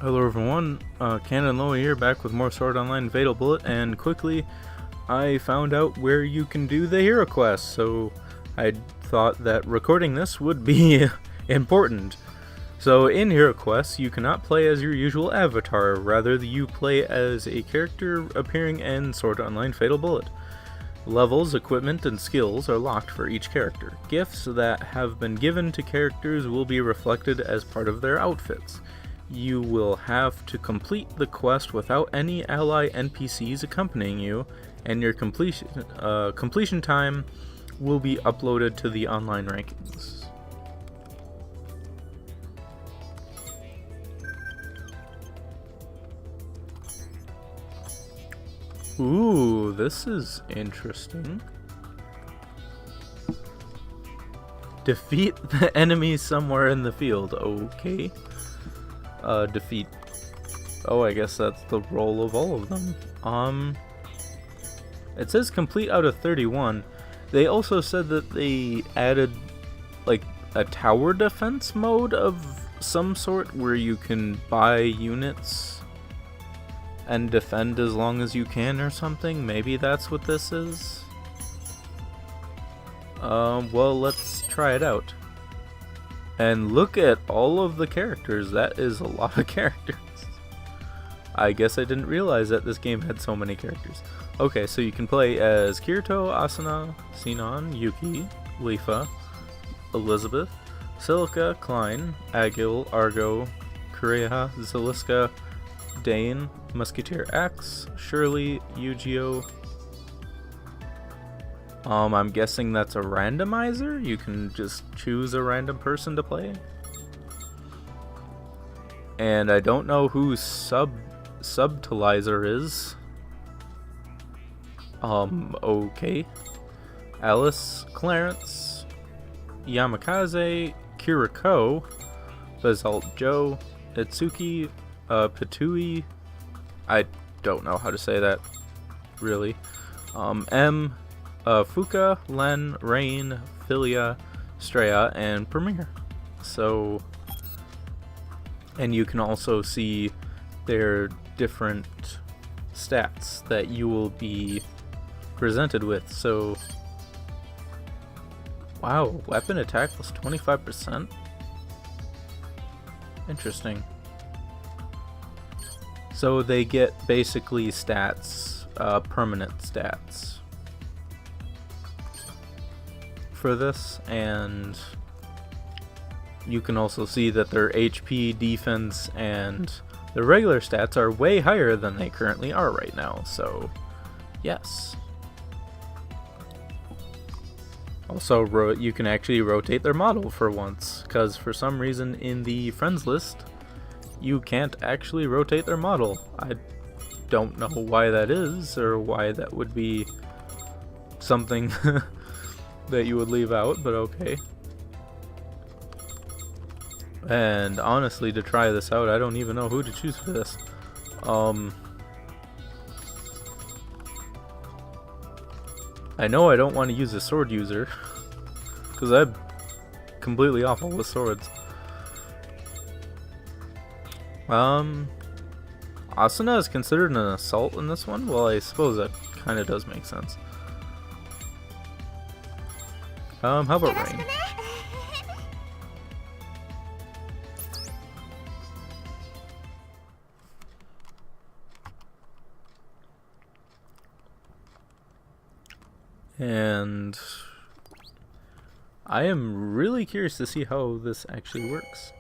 Hello everyone, Canon Loa here, back with more Sword Online Fatal Bullet, and quickly I found out where you can do the hero quest, so I thought that recording this would be important. So in hero quests, you cannot play as your usual avatar, rather you play as a character appearing in Sword Online Fatal Bullet. Levels, equipment, and skills are locked for each character. Gifts that have been given to characters will be reflected as part of their outfits. You will have to complete the quest without any ally NPCs accompanying you, and your completion time will be uploaded to the online rankings. Ooh, this is interesting. Defeat the enemy somewhere in the field. Okay. Defeat. Oh, I guess that's the role of all of them. It says complete out of 31. They also said that they added, like, a tower defense mode of some sort where you can buy units and defend as long as you can or something. Maybe that's what this is. Well, let's try it out. And look at all of the characters. That is a lot of characters. I guess I didn't realize that this game had so many characters. Okay, so you can play as Kirito, Asuna, Sinon, Yuki, Lifa, Elizabeth, Silica, Klein, Agil, Argo, Kureha, Ziliska, Dane, Musketeer X, Shirley, Yu-Gi-Oh! I'm guessing that's a randomizer? You can just choose a random person to play? And I don't know who Subtilizer is. Okay. Alice, Clarence, Yamakaze, Kiriko, Basalt Joe, Itsuki, Pitui, I don't know how to say that, really. M, Fuka, Len, Rain, Philia, Straya, and Premier. So, and you can also see their different stats that you will be presented with. So, wow, weapon attack plus 25%. Interesting. So they get basically stats, permanent stats for this, and you can also see that their HP, defense, and the regular stats are way higher than they currently are right now, so yes. Also, you can actually rotate their model for once, because for some reason in the friends list, you can't actually rotate their model. I don't know why that is, or why that would be something that you would leave out, but okay. And honestly, to try this out, I don't even know who to choose for this. I know I don't want to use a sword user, because I'm completely awful with swords. Asuna is considered an assault in this one? Well, I suppose that kind of does make sense. How about Rain? And I am really curious to see how this actually works.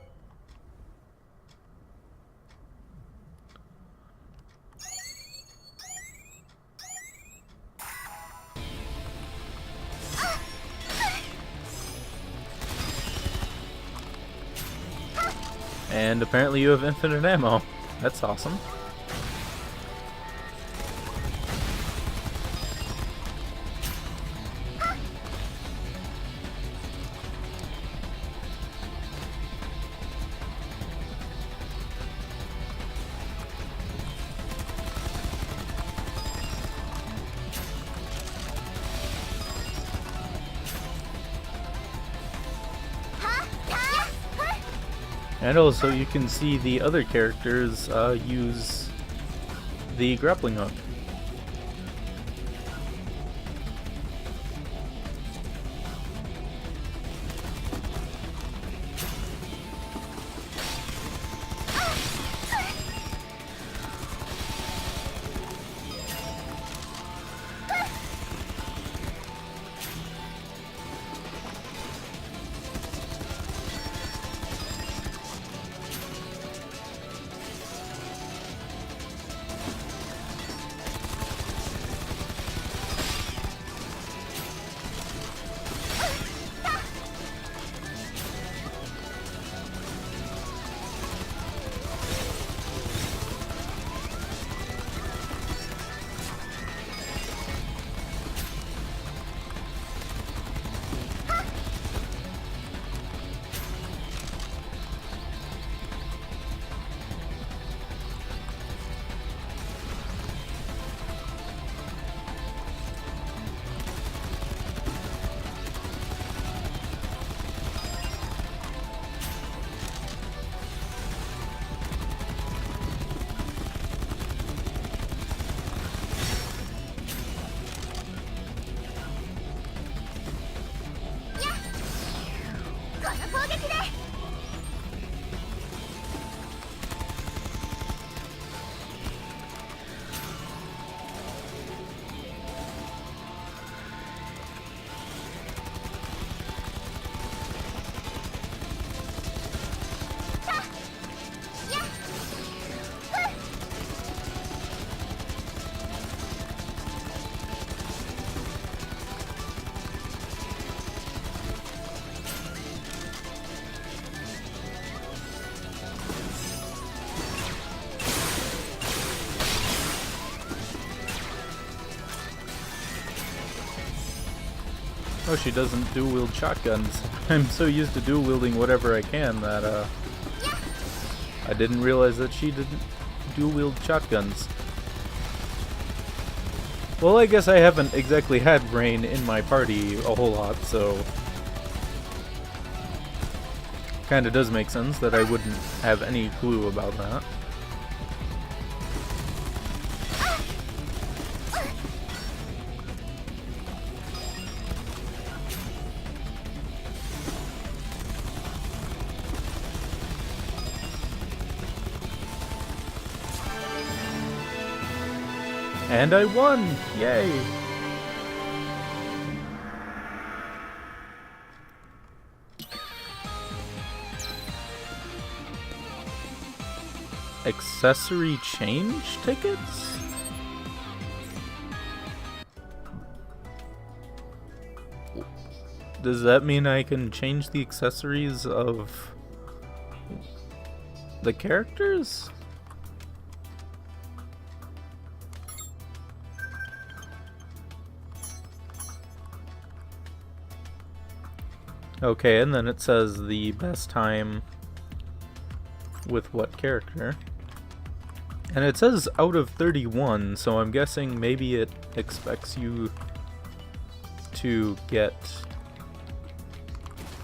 And apparently you have infinite ammo. That's awesome. And also you can see the other characters use the grappling hook. Oh, she doesn't dual-wield shotguns. I'm so used to dual-wielding whatever I can that, I didn't realize that she didn't dual-wield shotguns. Well, I guess I haven't exactly had Rain in my party a whole lot, so... Kinda does make sense that I wouldn't have any clue about that. And I won! Yay! Accessory change tickets? Does that mean I can change the accessories of the characters? Okay, and then it says the best time with what character. And it says out of 31, so I'm guessing maybe it expects you to get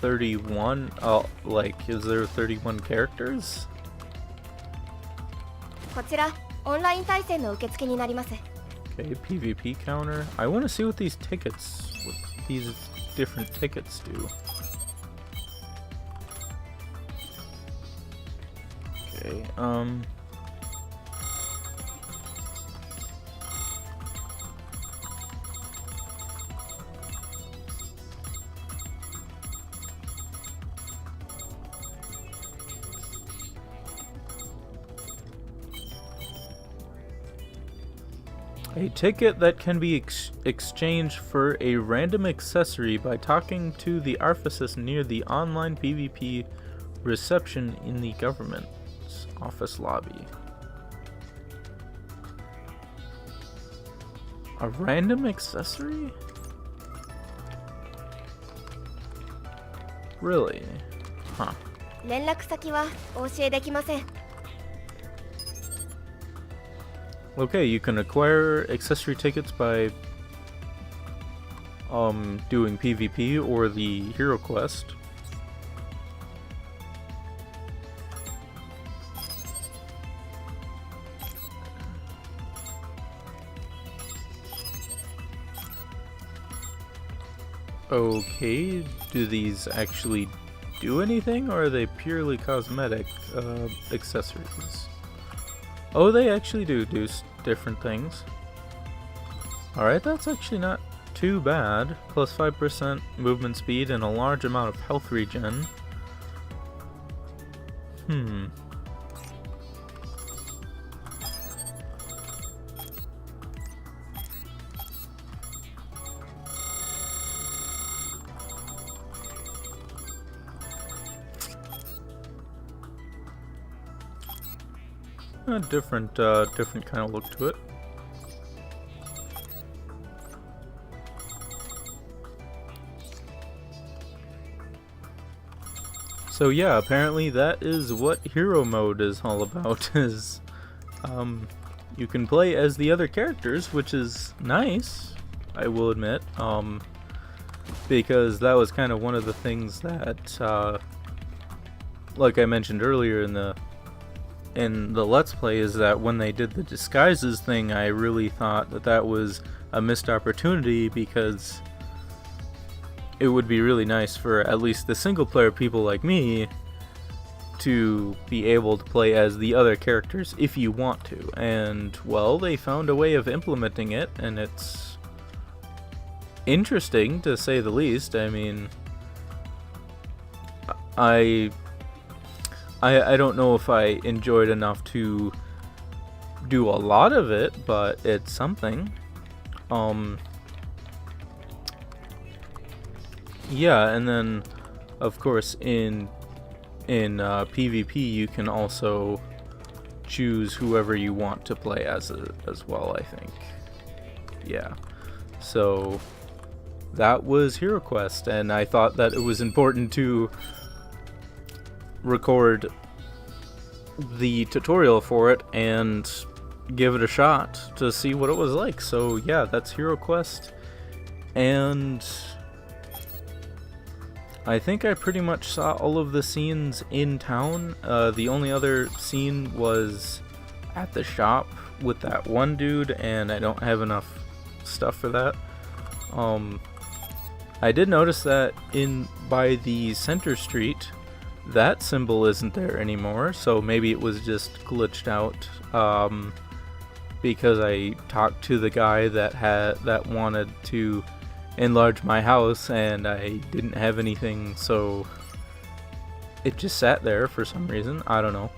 31. Oh, like, is there 31 characters? Okay, PvP counter. I want to see what these tickets, what these different tickets do. Okay, a ticket that can be exchanged for a random accessory by talking to the artificer near the online PvP reception in the government's office lobby. A random accessory? Really? Huh. Okay, you can acquire accessory tickets by doing PvP or the hero quest. Okay, do these actually do anything, or are they purely cosmetic accessories? Oh, they actually do different things. Alright, that's actually not too bad. Plus 5% movement speed and a large amount of health regen. A different kind of look to it. So yeah, apparently that is what hero mode is all about, is you can play as the other characters, which is nice, I will admit, because that was kind of one of the things that, like I mentioned earlier in the Let's Play, is that when they did the disguises thing, I really thought that that was a missed opportunity, because it would be really nice for at least the single player people like me to be able to play as the other characters if you want to. And, well, they found a way of implementing it, and it's interesting to say the least. I mean, I don't know if I enjoyed enough to do a lot of it, but it's something. Yeah, and then of course in PvP you can also choose whoever you want to play as well, I think. Yeah. So that was Hero Quest, and I thought that it was important to record the tutorial for it and give it a shot to see what it was like. So yeah, that's Hero Quest, and I think I pretty much saw all of the scenes in town. The only other scene was at the shop with that one dude, and I don't have enough stuff for that. I did notice that by the center street, that symbol isn't there anymore, so maybe it was just glitched out, because I talked to the guy that wanted to enlarge my house, and I didn't have anything, so it just sat there for some reason. I don't know.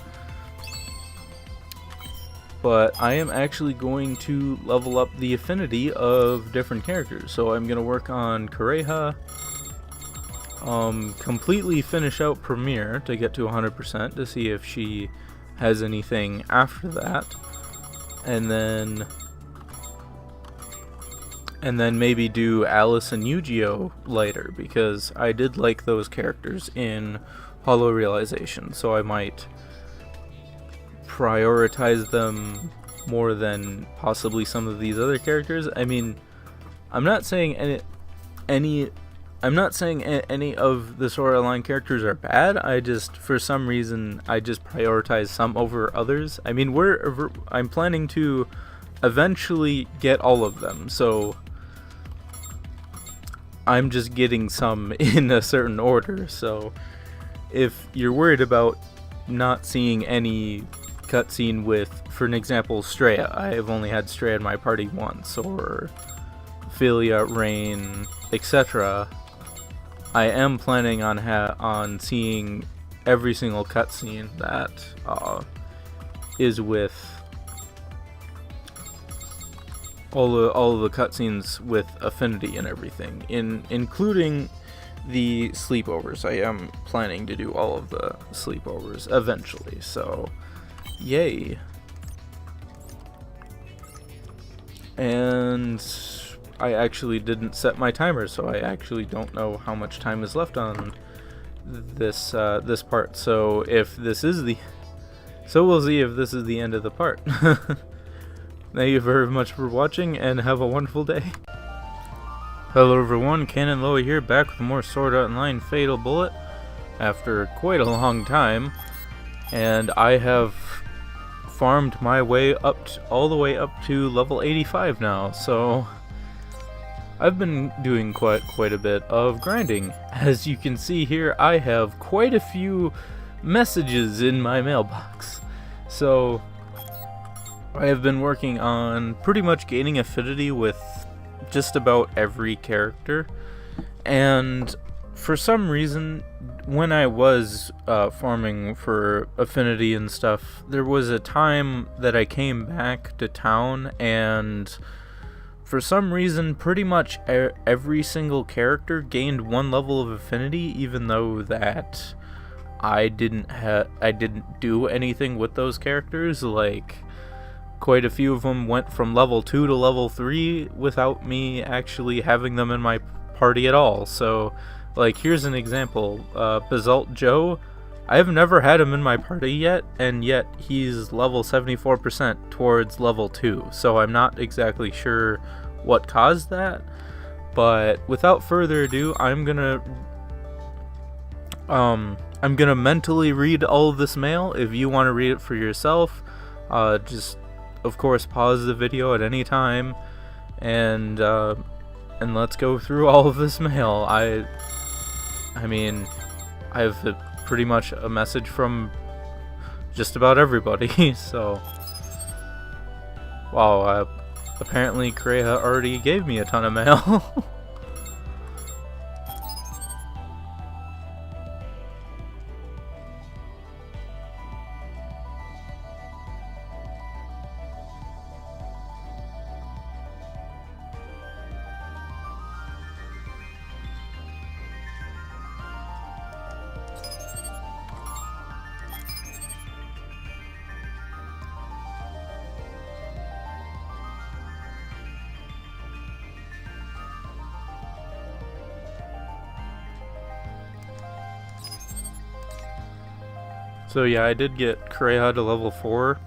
But I am actually going to level up the affinity of different characters. So I'm going to work on Kureha, completely finish out Premier to get to 100% to see if she has anything after that, and then maybe do Alice and Yu-Gi-Oh later, because I did like those characters in Hollow Realization, so I might prioritize them more than possibly some of these other characters. I mean, I'm not saying any of the Sword Art Online characters are bad. I just, for some reason, I just prioritize some over others. I mean, I'm planning to eventually get all of them, so I'm just getting some in a certain order. So if you're worried about not seeing any cutscene with, for an example, Straya, I have only had Straya in my party once, or Philia, Rain, etc. I am planning on seeing every single cutscene that is with all of the cutscenes with affinity and everything, including the sleepovers. I am planning to do all of the sleepovers eventually, so yay. And I actually didn't set my timer, so I actually don't know how much time is left on this this part. So we'll see if this is the end of the part. Thank you very much for watching, and have a wonderful day. Hello everyone, Canon Loa here, back with more Sword Art Online Fatal Bullet after quite a long time, and I have farmed my way up all the way up to level 85 now, so I've been doing quite a bit of grinding. As you can see here, I have quite a few messages in my mailbox. So I have been working on pretty much gaining affinity with just about every character, and for some reason, when I was farming for affinity and stuff, there was a time that I came back to town, and for some reason, pretty much every single character gained 1 level of affinity, even though that I didn't do anything with those characters. Like, quite a few of them went from level 2 to level 3 without me actually having them in my party at all. So, like, here's an example. Basalt Joe, I've never had him in my party yet, and yet he's level 74% towards level 2. So I'm not exactly sure what caused that. But without further ado, I'm gonna mentally read all of this mail. If you want to read it for yourself, just of course pause the video at any time, and let's go through all of this mail. I mean, I have pretty much a message from just about everybody. So, wow, apparently Kreha already gave me a ton of mail. So yeah, I did get Kreha to level 4,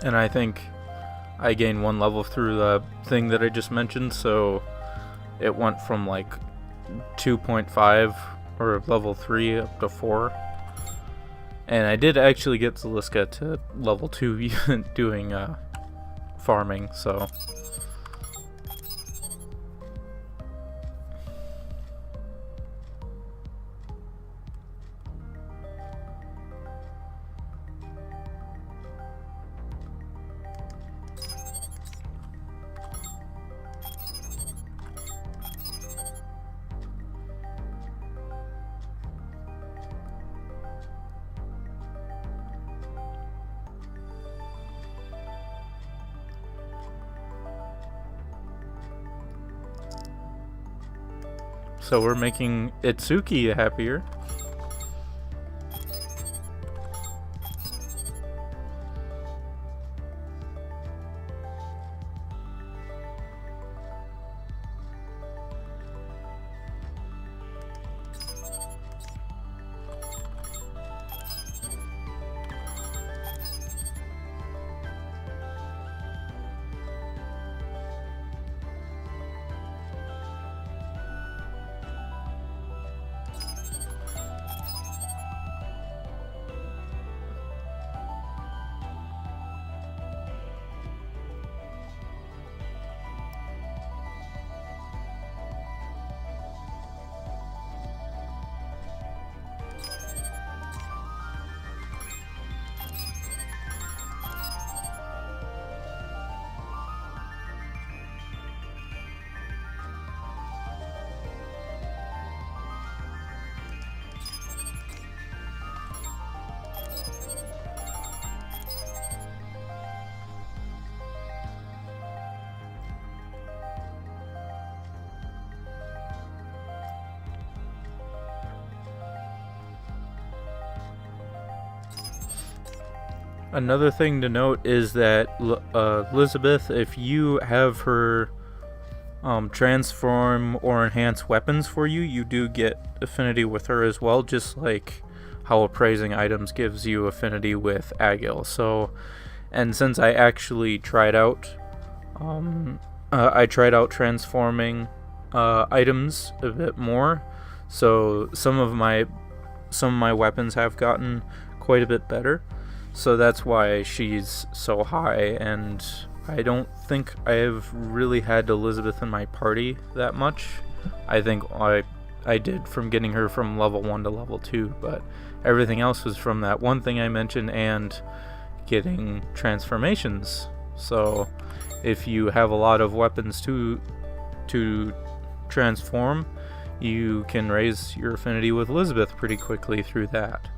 and I think I gained 1 level through the thing that I just mentioned, so it went from like 2.5 or level 3 up to 4. And I did actually get Zaliska to level 2 doing farming, so... So we're making Itsuki happier. Another thing to note is that Elizabeth, if you have her transform or enhance weapons for you, you do get affinity with her as well, just like how appraising items gives you affinity with Agil. So, and since I actually tried out, I tried out transforming items a bit more, so some of my weapons have gotten quite a bit better. So that's why she's so high, and I don't think I have really had Elizabeth in my party that much. I think I did from getting her from level 1 to level 2, but everything else was from that one thing I mentioned and getting transformations. So if you have a lot of weapons to transform, you can raise your affinity with Elizabeth pretty quickly through that.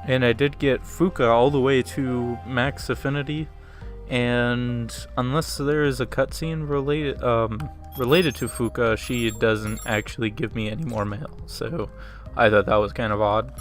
And I did get Fuka all the way to max affinity, and unless there is a cutscene related to Fuka, she doesn't actually give me any more mail. So I thought that was kind of odd.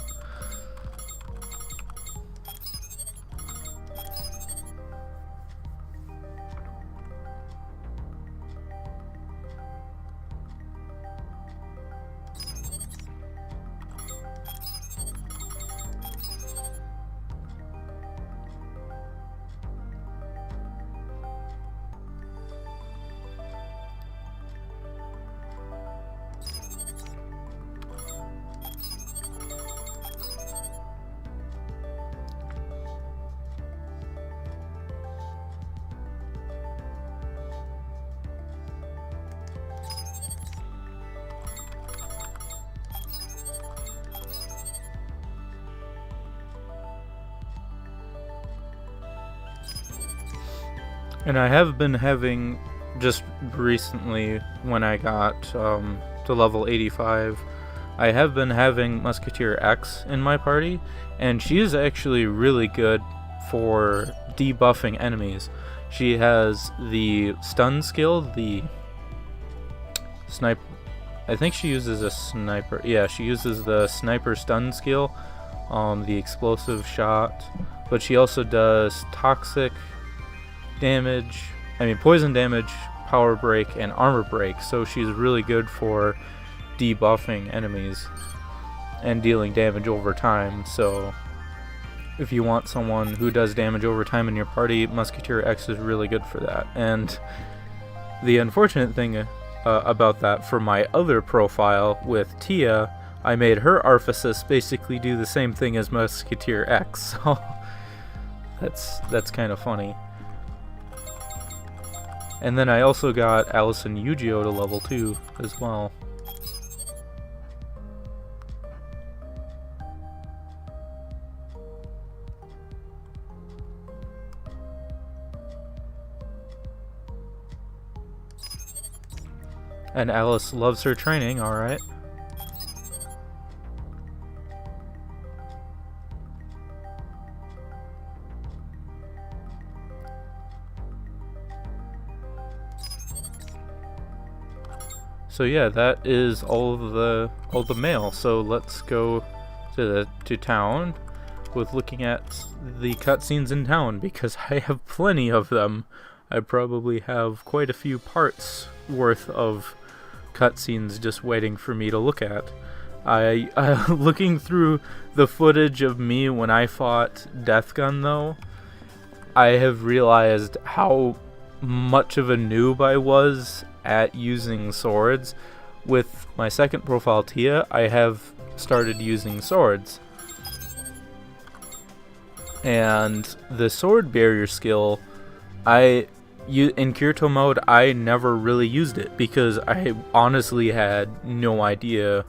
And I have been having, just recently when I got to level 85, I have been having Musketeer X in my party, and she is actually really good for debuffing enemies. She has the stun skill, the sniper. I think she uses a sniper. Yeah, she uses the sniper stun skill, the explosive shot, but she also does toxic damage, poison damage, power break, and armor break, so she's really good for debuffing enemies and dealing damage over time. So if you want someone who does damage over time in your party, Musketeer X is really good for that. And the unfortunate thing about that, for my other profile with Tia, I made her Arphasis basically do the same thing as Musketeer X, so that's kind of funny. And then I also got Allison Yu-Gi-Oh to level 2 as well. And Alice loves her training, alright. So yeah, that is all the mail. So let's go to town with looking at the cutscenes in town, because I have plenty of them. I probably have quite a few parts worth of cutscenes just waiting for me to look at. Looking through the footage of me when I fought Deathgun, though, I have realized how much of a noob I was at using swords. With my second profile, Tia, I have started using swords, and the sword barrier skill, in Kirito mode, I never really used it because I honestly had no idea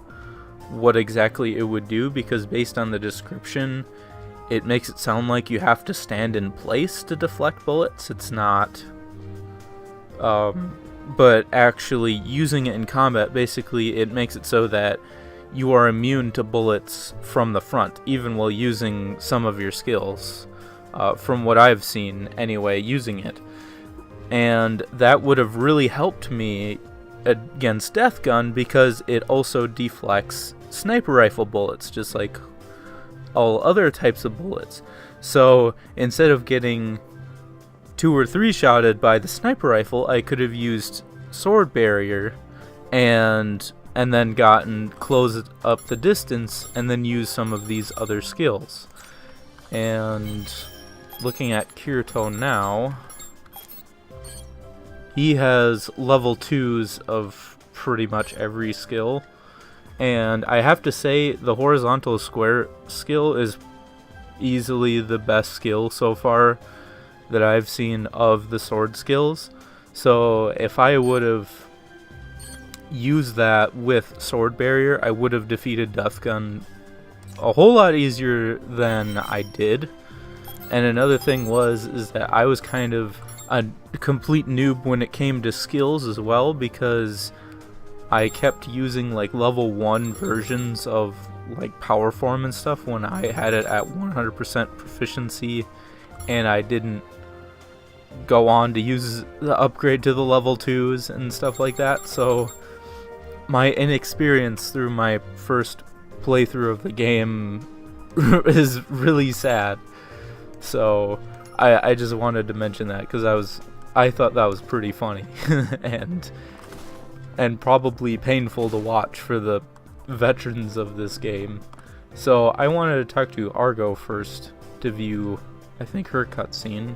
what exactly it would do, because based on the description, it makes it sound like you have to stand in place to deflect bullets. It's not. But actually using it in combat, basically it makes it so that you are immune to bullets from the front, even while using some of your skills, from what I've seen anyway, using it. And that would have really helped me against Death Gun, because it also deflects sniper rifle bullets, just like all other types of bullets. So instead of getting 2 or 3 shotted by the sniper rifle, I could have used sword barrier and then closed up the distance, and then used some of these other skills. And looking at Kirito now, he has level 2s of pretty much every skill, and I have to say the horizontal square skill is easily the best skill so far that I've seen of the sword skills. So if I would have used that with sword barrier, I would have defeated Death Gun a whole lot easier than I did. And another thing is that I was kind of a complete noob when it came to skills as well, because I kept using like level 1 versions of like power form and stuff when I had it at 100% proficiency, and I didn't go on to use the upgrade to the level 2s and stuff like that. So my inexperience through my first playthrough of the game is really sad. So I just wanted to mention that, because I thought that was pretty funny and probably painful to watch for the veterans of this game. So I wanted to talk to Argo first to view, I think, her cutscene.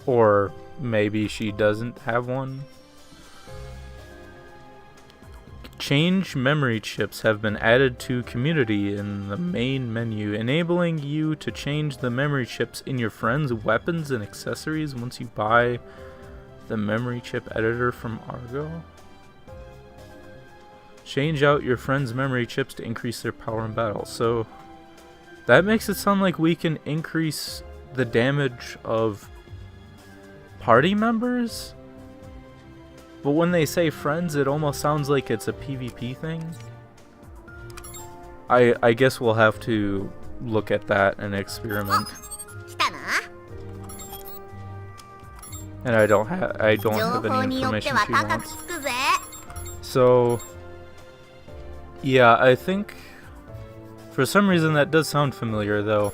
Or maybe she doesn't have one. Change memory chips have been added to community in the main menu, enabling you to change the memory chips in your friends' weapons and accessories once you buy the memory chip editor from Argo. Change out your friends' memory chips to increase their power in battle. So that makes it sound like we can increase the damage of party members? But when they say friends, it almost sounds like it's a PvP thing. I guess we'll have to look at that and experiment. And I don't have any information she wants. So yeah, I think for some reason that does sound familiar though.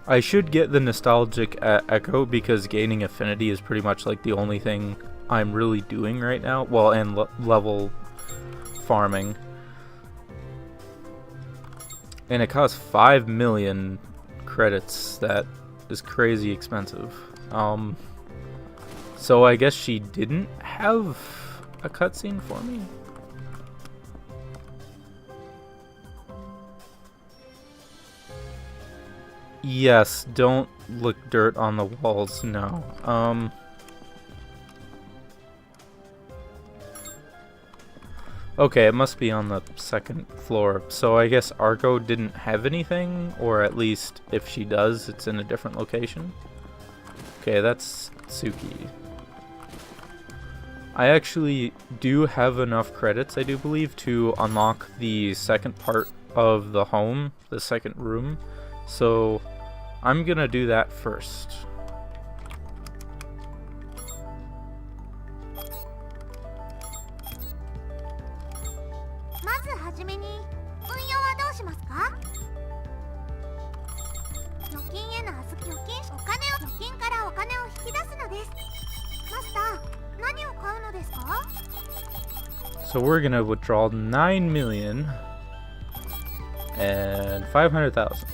I should get the nostalgic echo, because gaining affinity is pretty much like the only thing I'm really doing right now. Well, and level farming. And it costs 5 million credits. That is crazy expensive. So I guess she didn't have a cutscene for me. Yes, don't look dirt on the walls, no. Okay, it must be on the second floor. So I guess Argo didn't have anything, or at least if she does, it's in a different location. Okay, that's Suki. I actually do have enough credits, I do believe, to unlock the second part of the home, the second room. So I'm gonna do that first. So we're gonna withdraw 9 million and 500,000.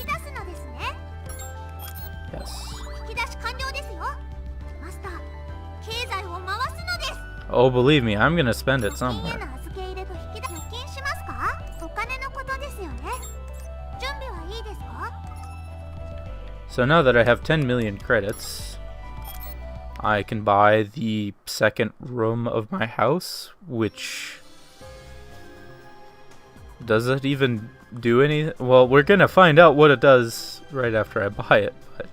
Yes. Oh, believe me, I'm gonna spend it somewhere. So now that I have 10 million credits, I can buy the second room of my house, which... Does it even do any... Well, we're gonna find out what it does right after I buy it, but...